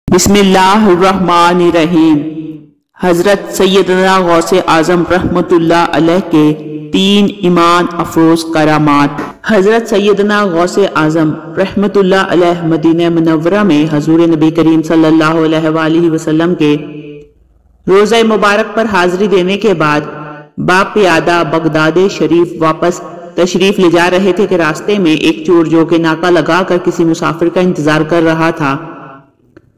बिस्मिल्लाहिर्रहमानिर्रहीम। हजरत सैयदना गौस आजम रहमतुल्लाह अलैह के 3 ईमान अफरोज करामात। हजरत सैयदना गौस आजम रहमतुल्लाह अलैह मदीना मुनव्वरा में हजूर नबी करीम सल्लल्लाहु अलैहि वसल्लम के रोज़ा मुबारक पर हाजिरी देने के बाद बापियादा बगदाद शरीफ वापस तशरीफ ले जा रहे थे कि रास्ते में एक चोर जो कि नाका लगाकर किसी मुसाफिर का इंतजार कर रहा था,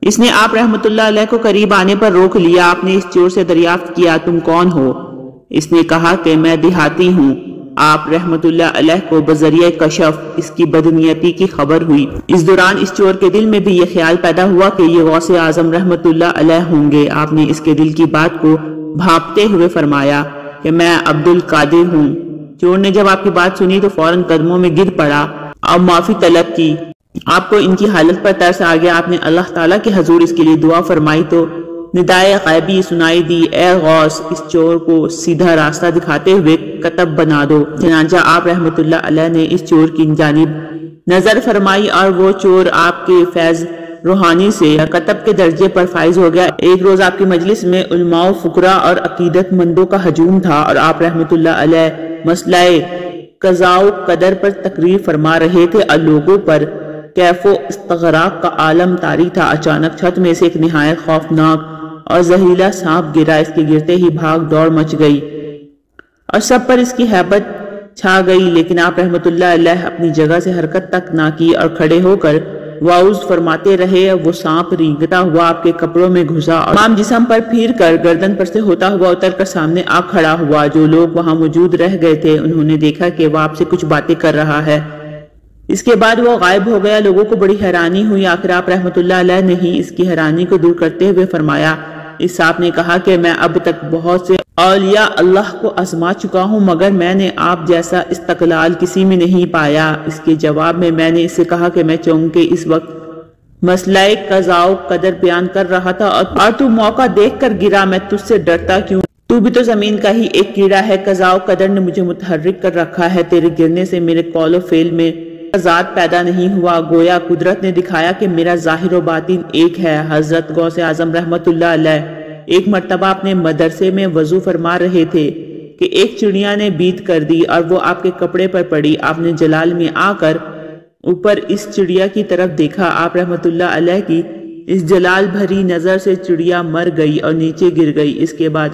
इसने आप रहमतुल्लाह अलैह को करीब आने पर रोक लिया। आपने इस चोर से दरियाफ्त किया, तुम कौन हो? इसने कहा कि मैं देहाती हूँ। आप रहमतुल्लाह अलैह को बजरिया कशफ इसकी बदनीयती की खबर हुई। इस दौरान इस चोर के दिल में भी यह ख्याल पैदा हुआ कि ये गौस आजम रहमतुल्लाह अलैह होंगे। आपने इसके दिल की बात को भांपते हुए फरमाया कि मैं अब्दुल कादिर हूँ। चोर ने जब आपकी बात सुनी तो फौरन कदमों में गिर पड़ा और माफी तलब की। आपको इनकी हालत पर तरस आ गया। आपने अल्लाह ताला के हजूर इसके लिए दुआ फरमाई तो निदाए गैबी सुनाई दी, ए गौस, इस चोर को सीधा रास्ता दिखाते हुए कतब बना दो। चनांचा आप रहमतुल्लाह अलैह ने इस चोर की जानिब नजर फरमाई और वो चोर आपके फैज रूहानी से कतब के दर्जे पर फाइज हो गया। एक रोज आपकी मजलिस में उलमाओ फुकरा और अकीदतमंदों का हजूम था और आप रहमतुल्लाह अलैह मसलाए कज़ाओ कदर पर तकरीर फरमा रहे थे और लोगों पर कैफो इस्तगराक का आलम तारी था। अचानक छत में से एक निहायत खौफनाक और जहरीला सांप गिरा। इसके गिरते ही भाग दौड़ मच गई और सब पर इसकी हैबत छा गई, लेकिन आप रहमतुल्लाह अलैह अपनी जगह से हरकत तक ना की और खड़े होकर वाउज फरमाते रहे। वो सांप रेंगता हुआ आपके कपड़ों में घुसा और तमाम जिस्म पर फिर कर गर्दन पर से होता हुआ उतर कर सामने आ खड़ा हुआ। जो लोग वहां मौजूद रह गए थे उन्होंने देखा कि वह आपसे कुछ बातें कर रहा है। इसके बाद वो गायब हो गया। लोगों को बड़ी हैरानी हुई। आखिर आप रहमतुल्लाह अलैह ने ही इसकी हैरानी को दूर करते हुए फरमाया, इस सांप ने कहा कि मैं अब तक बहुत से औलिया अल्लाह को आजमा चुका हूँ, मगर मैंने आप जैसा इस्तकलाल किसी में नहीं पाया। इसके जवाब में मैंने इससे कहा कि मैं चौंके इस वक्त मसलाए कज़ाओ कदर बयान कर रहा था और तू मौका देख कर गिरा। मैं तुझसे डरता क्यों? तू भी तो जमीन का ही एक कीड़ा है। कज़ाओ कदर ने मुझे मुतहर्रिक कर रखा है। तेरे गिरने से मेरे कौलो फेल में ज़ात पैदा नहीं हुआ। गोया कुदरत ने दिखाया कि मेरा ज़ाहिर व बातिन एक है। हजरत गौस आजम रहमतुल्लाह अलैह एक मर्तबा अपने मदरसे में वजू फरमा रहे थे कि एक चिड़िया ने बीत कर दी और वो आपके कपड़े पर पड़ी। आपने जलाल में आकर ऊपर इस चिड़िया की तरफ देखा। आप रहमतुल्लाह अलैह की इस जलाल भरी नजर से चिड़िया मर गई और नीचे गिर गई। इसके बाद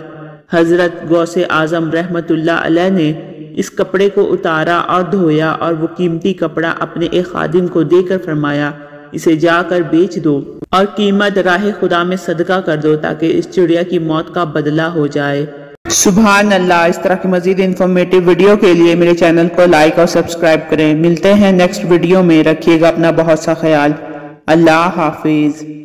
हजरत गौस आजम रहमतुल्लाह अलैह ने इस कपड़े को उतारा और धोया और वो कीमती कपड़ा अपने एक खादिम को देकर फरमाया, इसे जाकर बेच दो और कीमत राह खुदा में सदका कर दो ताकि इस चिड़िया की मौत का बदला हो जाए। सुभान अल्लाह। इस तरह की मजीद इंफॉर्मेटिव वीडियो के लिए मेरे चैनल को लाइक और सब्सक्राइब करें। मिलते हैं नेक्स्ट वीडियो में। रखिएगा अपना बहुत सा ख्याल। अल्लाह हाफिज।